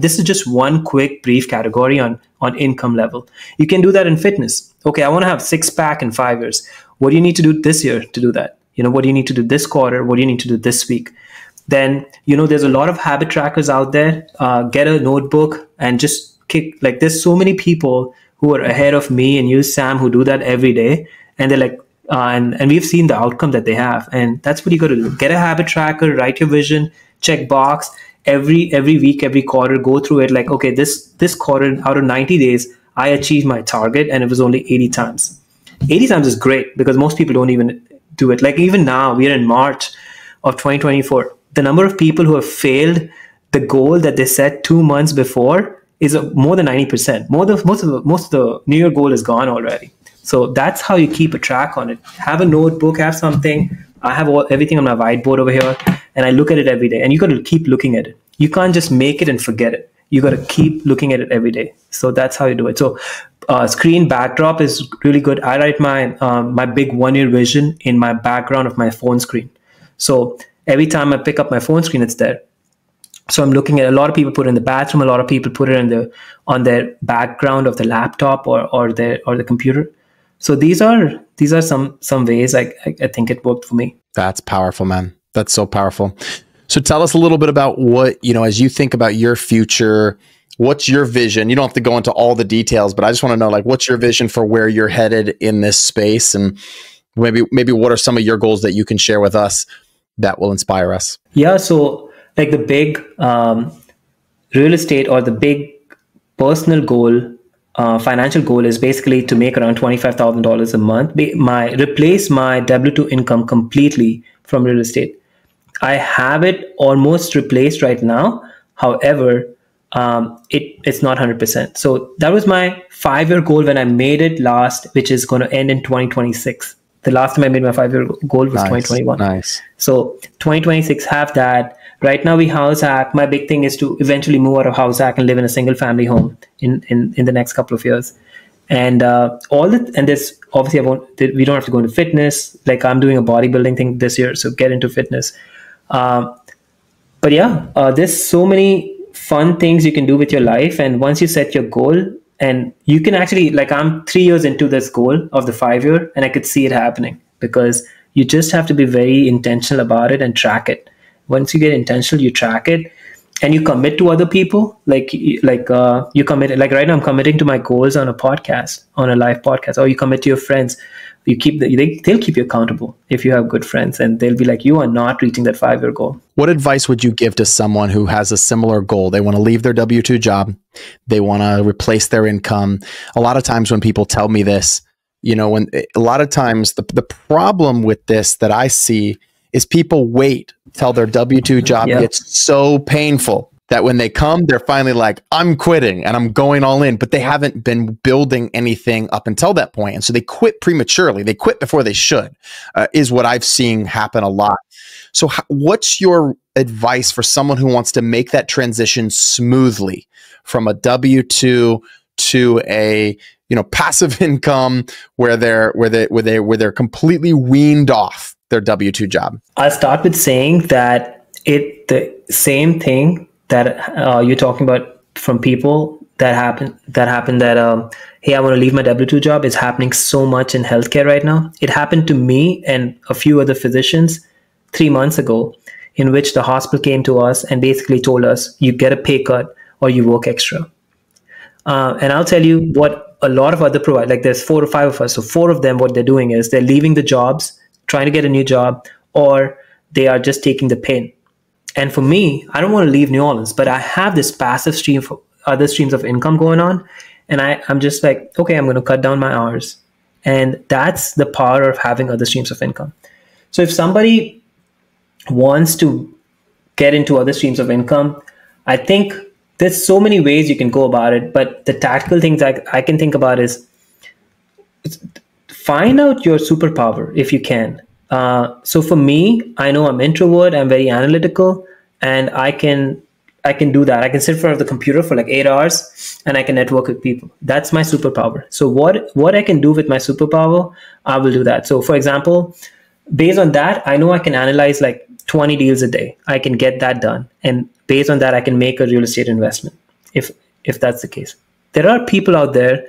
this is just one quick brief category on income level. You can do that in fitness. Okay, I want to have 6-pack in 5 years. What do you need to do this year to do that? What do you need to do this quarter? What do you need to do this week? Then, there's a lot of habit trackers out there. Get a notebook and just like, there's so many people who are ahead of me and you, Sam, who do that every day. And they're like, and we've seen the outcome that they have. And that's what you got to do. Get a habit tracker, write your vision, check box every week, every quarter, go through it. Like, okay, this quarter out of 90 days, I achieved my target and it was only 80 times. 80 times is great because most people don't even do it. Like, even now, we are in March of 2024. The number of people who have failed the goal that they set 2 months before is more than 90%. Most of the New Year goal is gone already. So that's how you keep a track on it. Have a notebook, have something. I have everything on my whiteboard over here, and I look at it every day. And you got to keep looking at it. You can't just make it and forget it. You got to keep looking at it every day. So that's how you do it. So screen backdrop is really good. I write my big 1 year vision in my background of my phone screen. So every time I pick up my phone screen, it's there. So I'm looking at, a lot of people put it in the bathroom. A lot of people put it on their background of the laptop or the computer. So these are some ways I think it worked for me. That's powerful, man. That's so powerful. So tell us a little bit about what, as you think about your future, what's your vision? You don't have to go into all the details, but I just want to know, like, what's your vision for where you're headed in this space? And maybe what are some of your goals that you can share with us that will inspire us? Yeah. So like the big real estate or the big personal goal, financial goal is basically to make around $25,000 a month. Replace my W-2 income completely from real estate. I have it almost replaced right now. However, it's not 100%. So that was my 5-year goal when I made it last, which is going to end in 2026. The last time I made my 5-year goal was 2021. Nice. So 2026, have that. Right now we house hack. My big thing is to eventually move out of house hack and live in a single family home in the next couple of years. And and there's obviously we don't have to go into fitness. Like I'm doing a bodybuilding thing this year, so get into fitness. But yeah, there's so many fun things you can do with your life. And once you set your goal, and you can actually, like I'm 3 years into this goal of the 5-year, and I could see it happening, because you just have to be very intentional about it and track it. Once you get intentional, you track it, and you commit to other people. You commit, like right now I'm committing to my goals on a podcast, on a live podcast, or you commit to your friends. You they'll keep you accountable if you have good friends, and they'll be like, you are not reaching that 5-year goal. What advice would you give to someone who has a similar goal? They want to leave their W-2 job. They want to replace their income. A lot of times when people tell me this, a lot of times the problem with this that I see is people wait till their W-2 job gets so painful that when they come, they're finally like, I'm quitting and I'm going all in, but they haven't been building anything up until that point. And so they quit prematurely. They quit before they should, is what I've seen happen a lot. So what's your advice for someone who wants to make that transition smoothly from a W-2 to a, passive income where they're completely weaned off their W-2 job? I'll start with saying that the same thing that you're talking about from people that happen hey, I want to leave my W-2 job, is happening so much in healthcare right now. It happened to me and a few other physicians 3 months ago, in which the hospital came to us and basically told us, you get a pay cut or you work extra. And I'll tell you what a lot of other providers, like there's 4 or 5 of us, so 4 of them, what they're doing is they're leaving the jobs, trying to get a new job, or they are just taking the pain. And for me, I don't want to leave New Orleans, but I have this passive stream for other streams of income going on. And I'm just like, okay, I'm going to cut down my hours. And that's the power of having other streams of income. So if somebody wants to get into other streams of income, I think there's so many ways you can go about it. But the tactical things I can think about is find out your superpower if you can. So for me, I know I'm introvert, I'm very analytical, and I can do that. I can sit in front of the computer for like 8 hours and I can network with people. That's my superpower. So what I can do with my superpower, I will do that. So for example, based on that, I know I can analyze like 20 deals a day. I can get that done. And based on that, I can make a real estate investment if that's the case. There are people out there,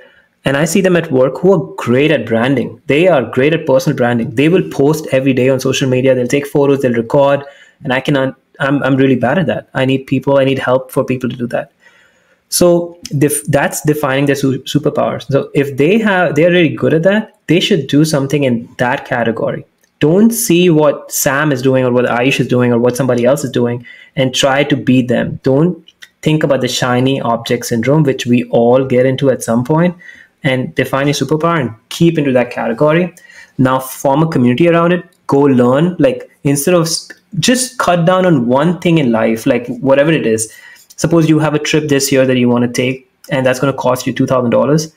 and I see them at work, who are great at branding. They are great at personal branding. They will post every day on social media. They'll take photos, they'll record, and I'm really bad at that. I need help for people to do that. So that's defining their superpowers. So if they're really good at that, they should do something in that category. Don't see what Sam is doing or what Ayush is doing or what somebody else is doing and try to beat them. Don't think about the shiny object syndrome, which we all get into at some point, and define your superpower and keep into that category. Now form a community around it. Go learn, like instead of just cut down on one thing in life, like whatever it is. Suppose you have a trip this year that you want to take, and that's going to cost you $2,000.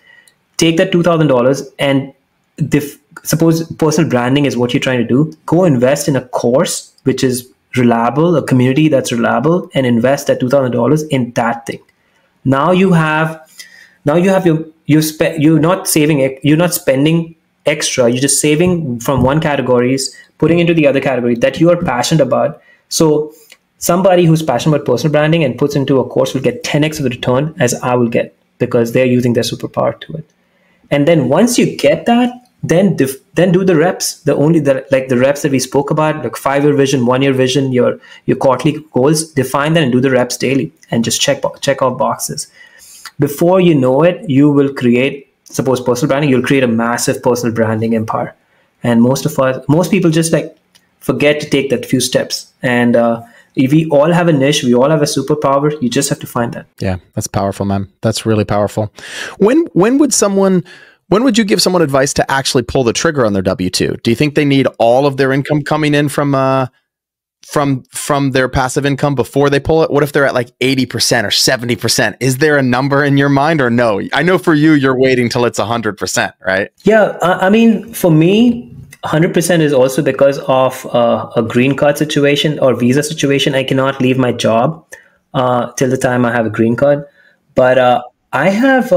Take that $2,000 and suppose personal branding is what you're trying to do. Go invest in a course which is reliable, a community that's reliable, and invest that $2,000 in that thing. Now you're not spending extra. You're just saving from one categories, putting into the other category that you are passionate about. So somebody who's passionate about personal branding and puts into a course will get 10x of the return as I will get, because they're using their superpower to it. And then once you get that, then do the reps. The reps that we spoke about, like 5-year vision, 1-year vision, your quarterly goals. Define that and do the reps daily, and just check off boxes. Before you know it, you will create, suppose personal branding, you'll create a massive personal branding empire. And most people just like forget to take that few steps. And we all have a niche, we all have a superpower. You just have to find that. Yeah, that's powerful, man. That's really powerful. When would you give someone advice to actually pull the trigger on their W-2? Do you think they need all of their income coming in from their passive income before they pull it? What if they're at like 80% or 70%? Is there a number in your mind or no? I know for you, you're waiting till it's 100%, right? Yeah. I mean, for me, 100% is also because of a green card situation or visa situation. I cannot leave my job till the time I have a green card. But I have,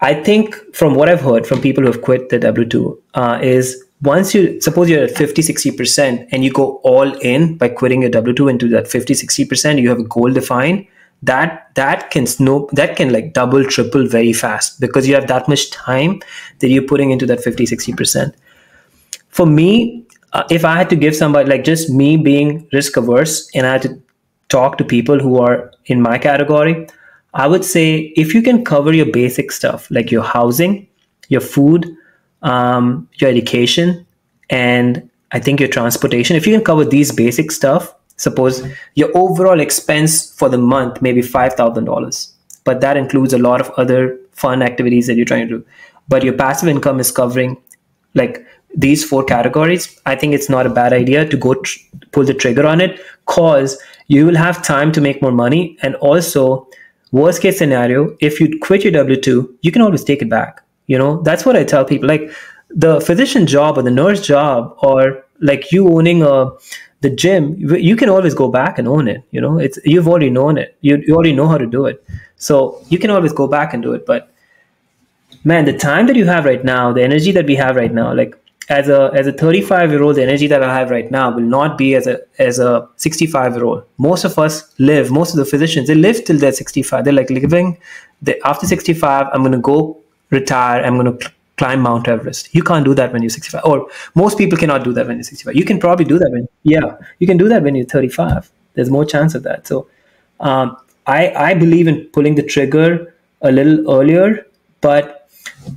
I think from what I've heard from people who have quit the W-2 is once you, suppose you're at 50, 60% and you go all in by quitting your W-2 into that 50, 60%, you have a goal defined, that can like double, triple very fast because you have that much time that you're putting into that 50, 60%. For me, if I had to give somebody, like just me being risk averse and I had to talk to people who are in my category, I would say if you can cover your basic stuff like your housing, your food, your education, and I think your transportation, if you can cover these basic stuff, suppose your overall expense for the month maybe $5,000, but that includes a lot of other fun activities that you're trying to do. But your passive income is covering like these four categories. I think it's not a bad idea to go pull the trigger on it because you will have time to make more money. And also, worst case scenario, if you quit your W-2, you can always take it back. You know, that's what I tell people. Like the physician job or the nurse job or like you owning the gym, you can always go back and own it. You know, you've already known it. You already know how to do it. So you can always go back and do it. But man, the time that you have right now, the energy that we have right now, like as a 35-year-old, the energy that I have right now will not be as a 65-year-old. Most of us live, most of the physicians, they live till they're 65. They're like living, after 65, I'm going to go retire, I'm going to climb Mount Everest. You can't do that when you're 65. Or most people cannot do that when you're 65. You can probably do that you can do that when you're 35. There's more chance of that. So I believe in pulling the trigger a little earlier, but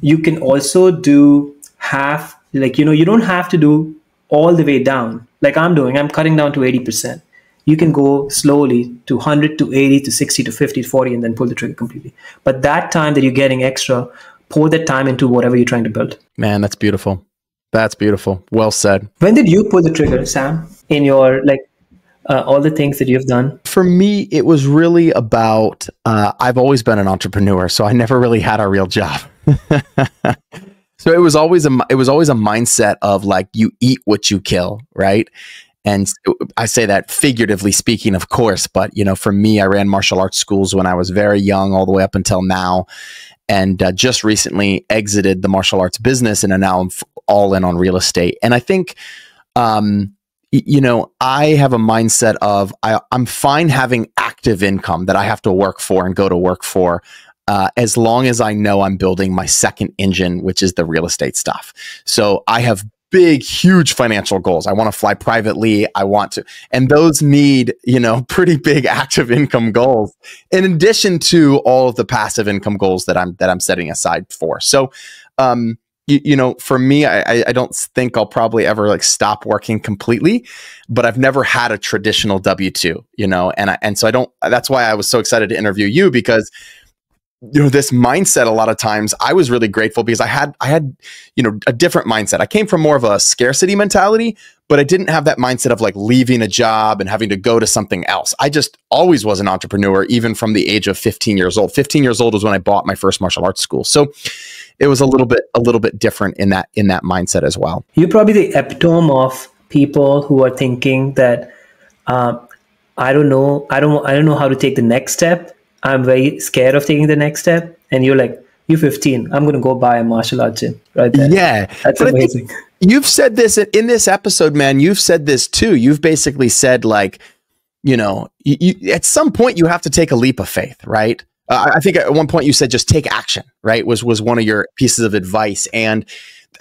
you can also do half, like, you know, you don't have to do all the way down. Like I'm cutting down to 80%. You can go slowly to 100 to 80 to 60 to 50 to 40 and then pull the trigger completely. But that time that you're getting extra, pour that time into whatever you're trying to build. Man, that's beautiful. That's beautiful. Well said. When did you pull the trigger, Sam, in your like all the things that you've done? For me, it was really about, I've always been an entrepreneur, so I never really had a real job. So it was always a mindset of like, you eat what you kill, right? And I say that figuratively speaking, of course, but you know, for me, I ran martial arts schools when I was very young, all the way up until now, and just recently exited the martial arts business, and now I'm all in on real estate. And I think, you know, I have a mindset of I'm fine having active income that I have to work for and go to work for. As long as I know I'm building my second engine, which is the real estate stuff. So I have big, huge financial goals. I want to fly privately. I want to, and those need, you know, pretty big active income goals in addition to all of the passive income goals that I'm setting aside for. So, you know, for me, I don't think I'll probably ever like stop working completely, but I've never had a traditional W-2, you know, and so I don't, that's why I was so excited to interview you, because you know, this mindset, a lot of times I was really grateful because I had, you know, a different mindset. I came from more of a scarcity mentality, but I didn't have that mindset of like leaving a job and having to go to something else. I just always was an entrepreneur, even from the age of 15 years old. 15 years old was when I bought my first martial arts school. So it was a little bit different in that mindset as well. You're probably the epitome of people who are thinking that, I don't know how to take the next step. I'm very scared of taking the next step. And you're like, you're 15. I'm going to go buy a martial arts gym right there. Yeah. That's amazing. You've said this in this episode, man. You've said this too. You've basically said like, you know, you at some point you have to take a leap of faith, right? I think at one point you said just take action, right? Was one of your pieces of advice. And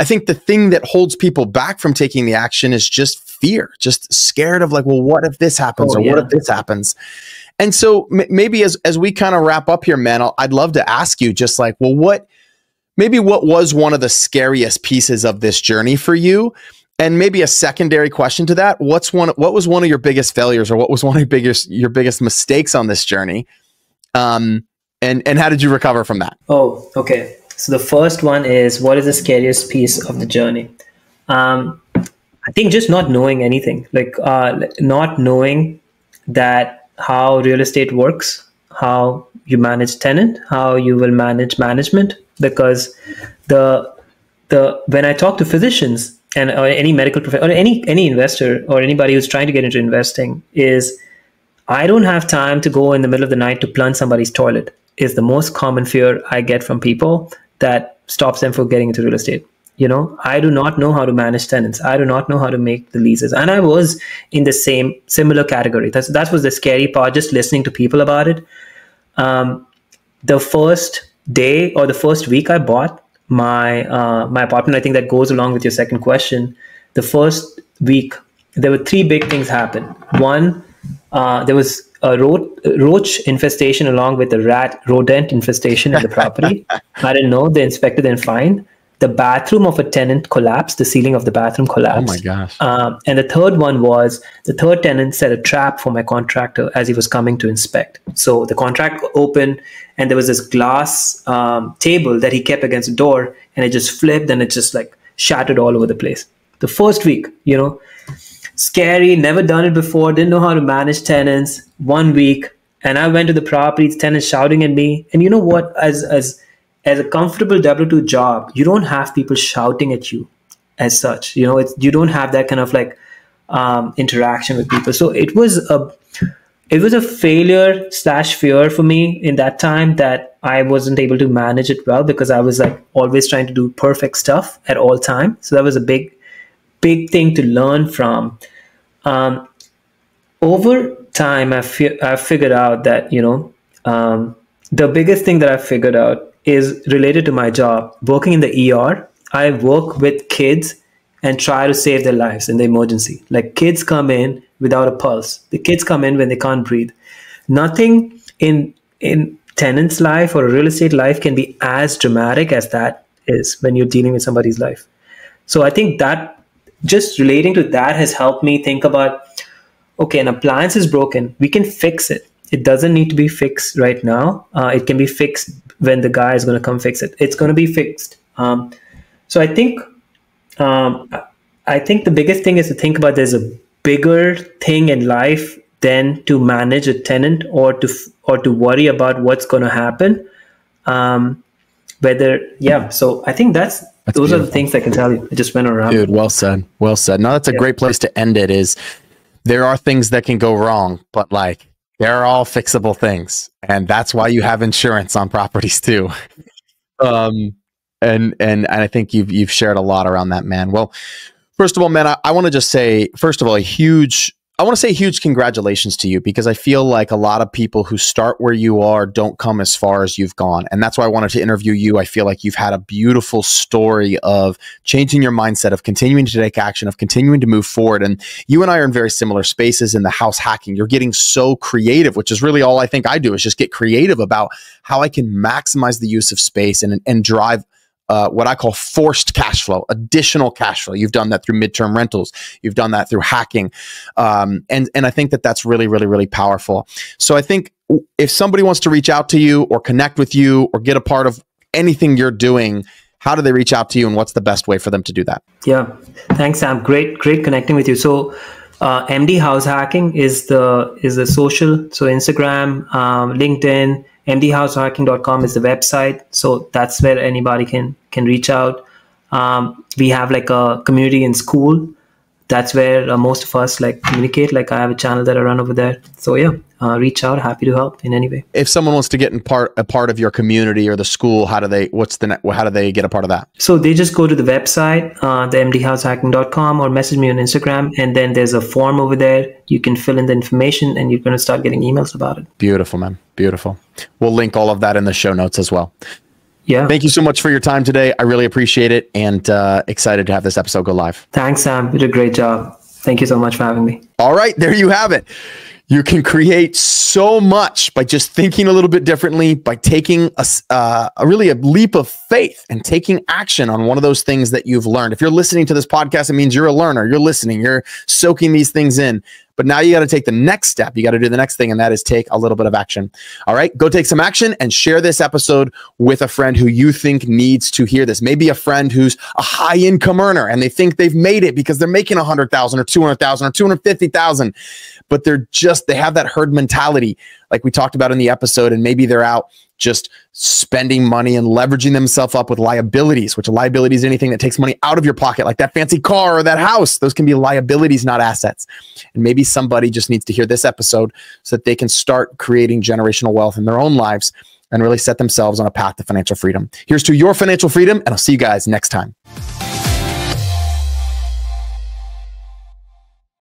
I think the thing that holds people back from taking the action is just fear, just scared of like, well, what if this happens? What if this happens? And so maybe as we kind of wrap up here, man, I'd love to ask you just like, well, what was one of the scariest pieces of this journey for you? And maybe a secondary question to that, what was one of your biggest failures, or what was one of your biggest mistakes on this journey? And how did you recover from that? Oh, okay. So the first one is, what is the scariest piece of the journey? I think just not knowing anything, like not knowing that how real estate works, how you manage tenant, how you will manage management. Because when I talk to physicians, and or any medical professional or any investor or anybody who's trying to get into investing is, I don't have time to go in the middle of the night to plunge somebody's toilet, is the most common fear I get from people that stops them from getting into real estate. I do not know how to manage tenants. I do not know how to make the leases. And I was in the similar category. That was the scary part, just listening to people about it. The first day or the first week I bought my apartment, I think that goes along with your second question. The first week, there were three big things happen. One, there was a roach infestation along with a rodent infestation in the property. I didn't know. The inspector then fined. The bathroom of a tenant collapsed. The ceiling of the bathroom collapsed. Oh my gosh. And the third one was the third tenant set a trap for my contractor as he was coming to inspect. So the contract opened and there was this glass table that he kept against the door, and it just flipped and it just like shattered all over the place. The first week, scary, never done it before, didn't know how to manage tenants. 1 week, and I went to the property, tenants shouting at me. And you know what? As a comfortable W-2 job, you don't have people shouting at you as such. You don't have that kind of like interaction with people. So it was a failure / fear for me in that time, that I wasn't able to manage it well because I was like always trying to do perfect stuff at all time. So that was a big thing to learn from. Over time, I've figured out that, the biggest thing that I've figured out is related to my job. Working in the ER, I work with kids and try to save their lives in the emergency. Like, kids come in without a pulse. The kids come in when they can't breathe. Nothing in tenant's life or a real estate life can be as dramatic as that is when you're dealing with somebody's life. So I think that just relating to that has helped me think about, okay, an appliance is broken. We can fix it. It doesn't need to be fixed right now. It can be fixed when the guy is going to come fix it. It's going to be fixed. So I think the biggest thing is to think about there's a bigger thing in life than to manage a tenant or to worry about what's going to happen. So I think those beautiful. Are the things I can tell you. I just went around. Dude, well said. Well said. No, that's a great place to end it. Is there are things that can go wrong, but like, they're all fixable things, and that's why you have insurance on properties too. And I think you've shared a lot around that, man. Well, first of all, man, I want to just say, first of all, I want to say huge congratulations to you, because I feel like a lot of people who start where you are don't come as far as you've gone. And that's why I wanted to interview you. I feel like you've had a beautiful story of changing your mindset, of continuing to take action, of continuing to move forward. And you and I are in very similar spaces in the house hacking. You're getting so creative, which is really all I think I do, is just get creative about how I can maximize the use of space and drive what I call forced cash flow, additional cash flow. You've done that through midterm rentals. You've done that through hacking. And I think that that's really, really, really powerful. So I think if somebody wants to reach out to you or connect with you or get a part of anything you're doing, how do they reach out to you, and what's the best way for them to do that? Yeah. Thanks, Sam. Great connecting with you. So MD House Hacking is the social. So Instagram, LinkedIn, mdhousehacking.com is the website. So that's where anybody can reach out. We have like a community in school. That's where most of us like communicate. Like, I have a channel that I run over there. So yeah, reach out. Happy to help in any way. If someone wants to get a part of your community or the school, how do they get a part of that? So they just go to the website, the mdhousehacking.com, or message me on Instagram. And then there's a form over there. You can fill in the information and you're going to start getting emails about it. Beautiful, man. Beautiful. We'll link all of that in the show notes as well. Yeah. Thank you so much for your time today. I really appreciate it, and excited to have this episode go live. Thanks, Sam. You did a great job. Thank you so much for having me. All right, there you have it. You can create so much by just thinking a little bit differently, by taking a leap of faith and taking action on one of those things that you've learned. If you're listening to this podcast, it means you're a learner. You're listening. You're soaking these things in. But now you got to take the next step. You got to do the next thing, and that is take a little bit of action. All right, go take some action and share this episode with a friend who you think needs to hear this. Maybe a friend who's a high income earner and they think they've made it because they're making 100,000 or 200,000 or 250,000, but they have that herd mentality. like we talked about in the episode, and maybe they're out just spending money and leveraging themselves up with liabilities, which a liability is anything that takes money out of your pocket, like that fancy car or that house. Those can be liabilities, not assets. And maybe somebody just needs to hear this episode so that they can start creating generational wealth in their own lives and really set themselves on a path to financial freedom. Here's to your financial freedom, and I'll see you guys next time.